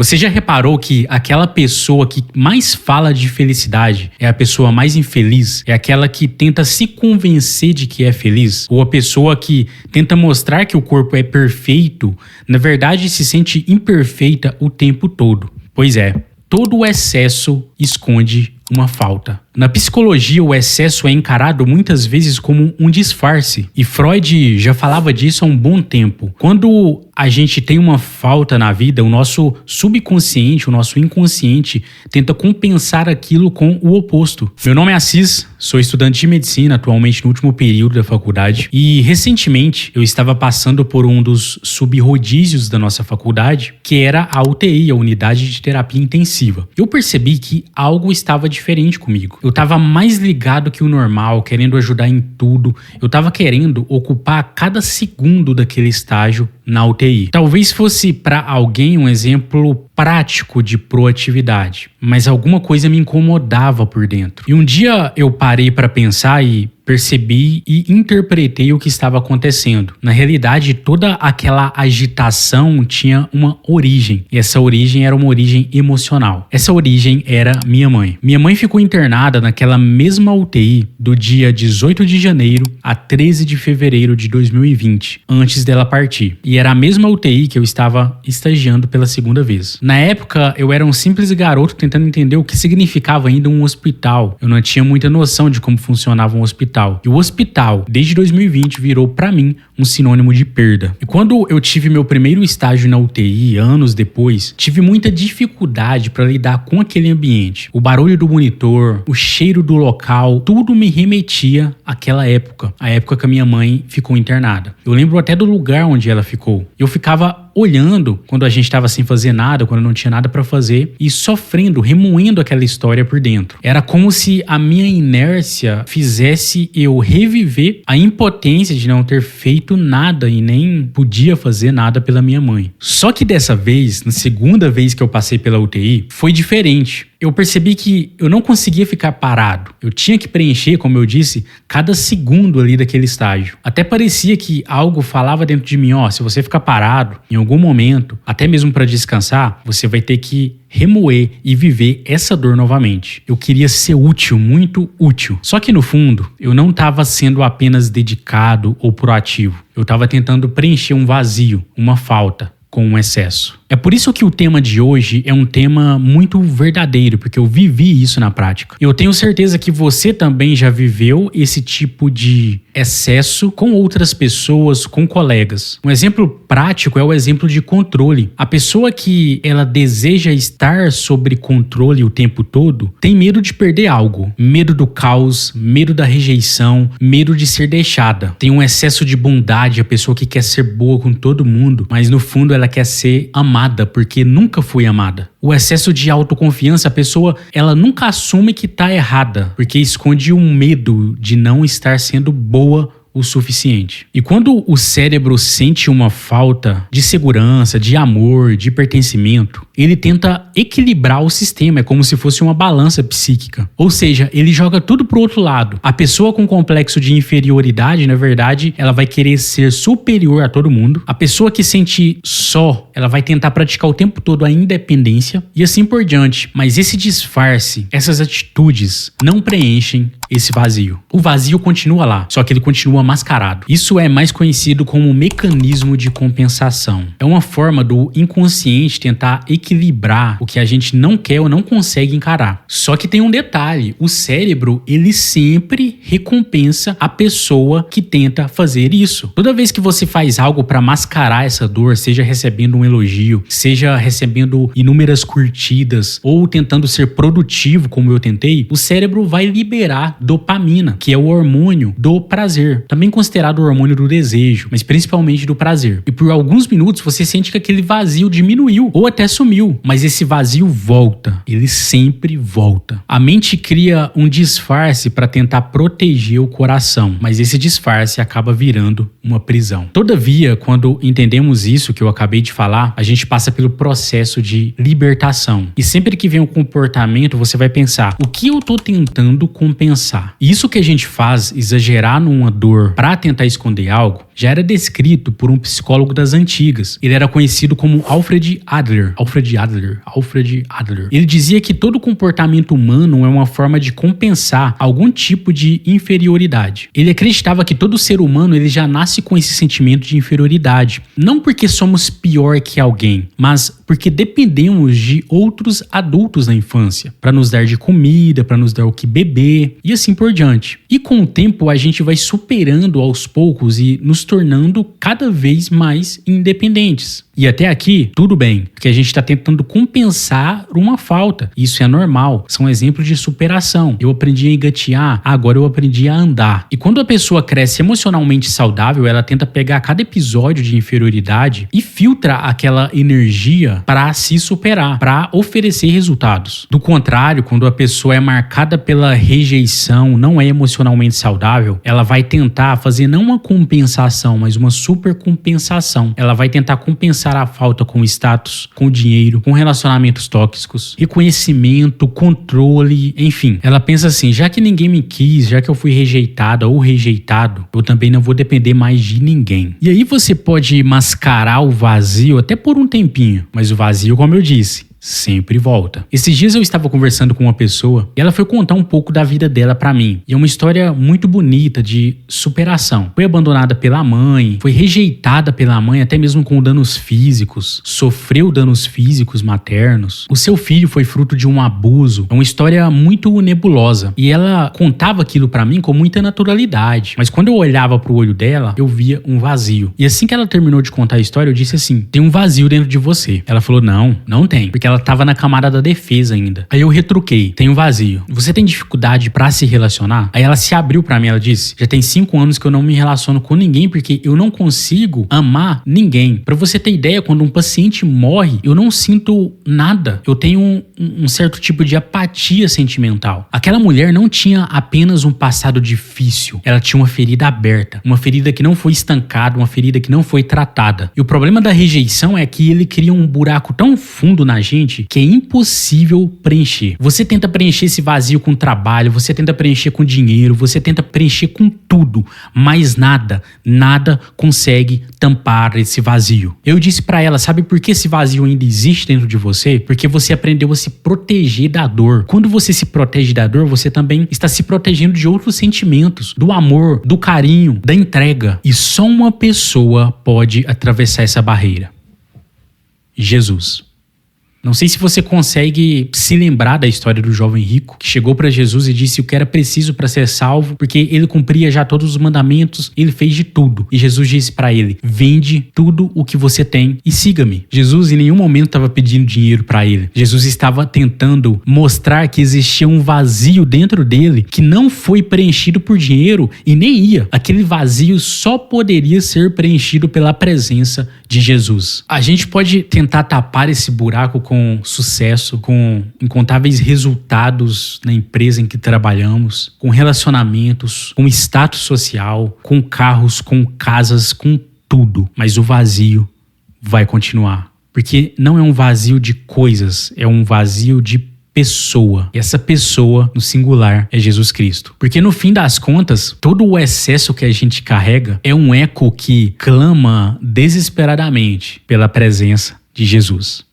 Você já reparou que aquela pessoa que mais fala de felicidade é a pessoa mais infeliz? É aquela que tenta se convencer de que é feliz? Ou a pessoa que tenta mostrar que o corpo é perfeito, na verdade se sente imperfeita o tempo todo? Pois é, todo o excesso esconde uma falta. Na psicologia, o excesso é encarado muitas vezes como um disfarce. E Freud já falava disso há um bom tempo. Quando a gente tem uma falta na vida, o nosso subconsciente, o nosso inconsciente, tenta compensar aquilo com o oposto. Meu nome é Assis, sou estudante de medicina, atualmente no último período da faculdade. E recentemente eu estava passando por um dos subrodízios da nossa faculdade, que era a UTI, a Unidade de Terapia Intensiva. Eu percebi que algo estava diferente comigo. Eu estava mais ligado que o normal, querendo ajudar em tudo. Eu estava querendo ocupar cada segundo daquele estágio na UTI. Talvez fosse para alguém um exemplo prático de proatividade, mas alguma coisa me incomodava por dentro. E um dia eu parei para pensar e percebi e interpretei o que estava acontecendo. Na realidade, toda aquela agitação tinha uma origem. E essa origem era uma origem emocional. Essa origem era minha mãe. Minha mãe ficou internada naquela mesma UTI do dia 18 de janeiro a 13 de fevereiro de 2020, antes dela partir. E era a mesma UTI que eu estava estagiando pela segunda vez. Na época, eu era um simples garoto tentando entender o que significava ainda um hospital. Eu não tinha muita noção de como funcionava um hospital. E o hospital, desde 2020, virou pra mim um sinônimo de perda. E quando eu tive meu primeiro estágio na UTI, anos depois, tive muita dificuldade para lidar com aquele ambiente. O barulho do monitor, o cheiro do local, tudo me remetia àquela época. A época que a minha mãe ficou internada. Eu lembro até do lugar onde ela ficou. Eu ficava olhando quando a gente estava sem fazer nada, quando não tinha nada para fazer e sofrendo, remoendo aquela história por dentro. Era como se a minha inércia fizesse eu reviver a impotência de não ter feito nada e nem podia fazer nada pela minha mãe. Só que dessa vez, na segunda vez que eu passei pela UTI, foi diferente. Eu percebi que eu não conseguia ficar parado. Eu tinha que preencher, como eu disse, cada segundo ali daquele estágio. Até parecia que algo falava dentro de mim, se você ficar parado, em algum momento, até mesmo para descansar, você vai ter que remoer e viver essa dor novamente. Eu queria ser útil, muito útil. Só que no fundo, eu não estava sendo apenas dedicado ou proativo. Eu estava tentando preencher um vazio, uma falta, com um excesso. É por isso que o tema de hoje é um tema muito verdadeiro, porque eu vivi isso na prática. Eu tenho certeza que você também já viveu esse tipo de excesso com outras pessoas, com colegas. Um exemplo prático é o exemplo de controle. A pessoa que ela deseja estar sob controle o tempo todo tem medo de perder algo. Medo do caos, medo da rejeição, medo de ser deixada. Tem um excesso de bondade, a pessoa que quer ser boa com todo mundo, mas no fundo ela quer ser amada porque nunca foi amada. O excesso de autoconfiança, a pessoa ela nunca assume que está errada, porque esconde um medo de não estar sendo boa o suficiente. E quando o cérebro sente uma falta de segurança, de amor, de pertencimento, ele tenta equilibrar o sistema, é como se fosse uma balança psíquica. Ou seja, ele joga tudo pro outro lado. A pessoa com complexo de inferioridade, na verdade, ela vai querer ser superior a todo mundo. A pessoa que sente só, ela vai tentar praticar o tempo todo a independência e assim por diante. Mas esse disfarce, essas atitudes não preenchem esse vazio. O vazio continua lá, só que ele continua mascarado. Isso é mais conhecido como mecanismo de compensação. É uma forma do inconsciente tentar equilibrar o que a gente não quer ou não consegue encarar. Só que tem um detalhe, o cérebro, ele sempre recompensa a pessoa que tenta fazer isso. Toda vez que você faz algo para mascarar essa dor, seja recebendo um elogio, seja recebendo inúmeras curtidas ou tentando ser produtivo como eu tentei, o cérebro vai liberar dopamina, que é o hormônio do prazer, também considerado o hormônio do desejo, mas principalmente do prazer. E por alguns minutos você sente que aquele vazio diminuiu ou até sumiu, mas esse vazio volta, ele sempre volta. A mente cria um disfarce para tentar proteger o coração, mas esse disfarce acaba virando uma prisão. Todavia, quando entendemos isso que eu acabei de falar, a gente passa pelo processo de libertação. E sempre que vem um comportamento, você vai pensar, o que eu tô tentando compensar? Isso que a gente faz, exagerar numa dor para tentar esconder algo, já era descrito por um psicólogo das antigas. Ele era conhecido como Alfred Adler. Ele dizia que todo comportamento humano é uma forma de compensar algum tipo de inferioridade. Ele acreditava que todo ser humano ele já nasce com esse sentimento de inferioridade. Não porque somos pior que alguém, mas porque dependemos de outros adultos na infância para nos dar de comida, para nos dar o que beber e assim por diante. E com o tempo a gente vai superando aos poucos e nos tornando cada vez mais independentes. E até aqui, tudo bem, porque a gente está tentando compensar uma falta. Isso é normal, são exemplos de superação. Eu aprendi a engatear, agora eu aprendi a andar. E quando a pessoa cresce emocionalmente saudável, ela tenta pegar cada episódio de inferioridade e filtra aquela energia para se superar, para oferecer resultados. Do contrário, quando a pessoa é marcada pela rejeição, não é emocionalmente saudável, ela vai tentar fazer não uma compensação, mas uma supercompensação. Ela vai tentar compensar a falta com status, com dinheiro, com relacionamentos tóxicos, reconhecimento, controle, enfim. Ela pensa assim, já que ninguém me quis, já que eu fui rejeitada ou rejeitado, eu também não vou depender mais de ninguém. E aí você pode mascarar o vazio até por um tempinho, mas o vazio, como eu disse, sempre volta. Esses dias eu estava conversando com uma pessoa e ela foi contar um pouco da vida dela pra mim. E é uma história muito bonita de superação. Foi abandonada pela mãe, foi rejeitada pela mãe até mesmo com danos físicos, sofreu danos físicos maternos. O seu filho foi fruto de um abuso. É uma história muito nebulosa. E ela contava aquilo pra mim com muita naturalidade. Mas quando eu olhava pro olho dela, eu via um vazio. E assim que ela terminou de contar a história, eu disse assim, tem um vazio dentro de você. Ela falou, não tem. Porque ela tava na camada da defesa ainda. Aí eu retruquei, tem um vazio. Você tem dificuldade pra se relacionar? Aí ela se abriu pra mim, ela disse, já tem 5 anos que eu não me relaciono com ninguém porque eu não consigo amar ninguém. Pra você ter ideia, quando um paciente morre, eu não sinto nada. Eu tenho um certo tipo de apatia sentimental. Aquela mulher não tinha apenas um passado difícil, ela tinha uma ferida aberta, uma ferida que não foi estancada, uma ferida que não foi tratada. E o problema da rejeição é que ele cria um buraco tão fundo na gente que é impossível preencher. Você tenta preencher esse vazio com trabalho, você tenta preencher com dinheiro, você tenta preencher com tudo, mas nada consegue tampar esse vazio. Eu disse pra ela, sabe por que esse vazio ainda existe dentro de você? Porque você aprendeu a se proteger da dor. Quando você se protege da dor, você também está se protegendo de outros sentimentos, do amor, do carinho, da entrega. E só uma pessoa pode atravessar essa barreira: Jesus. Não sei se você consegue se lembrar da história do jovem rico que chegou para Jesus e disse o que era preciso para ser salvo, porque ele cumpria já todos os mandamentos, ele fez de tudo. E Jesus disse para ele, vende tudo o que você tem e siga-me. Jesus em nenhum momento estava pedindo dinheiro para ele. Jesus estava tentando mostrar que existia um vazio dentro dele que não foi preenchido por dinheiro e nem ia. Aquele vazio só poderia ser preenchido pela presença de Jesus. A gente pode tentar tapar esse buraco com sucesso, com incontáveis resultados na empresa em que trabalhamos, com relacionamentos, com status social, com carros, com casas, com tudo. Mas o vazio vai continuar. Porque não é um vazio de coisas, é um vazio de pessoa. E essa pessoa, no singular, é Jesus Cristo. Porque no fim das contas, todo o excesso que a gente carrega é um eco que clama desesperadamente pela presença de Jesus.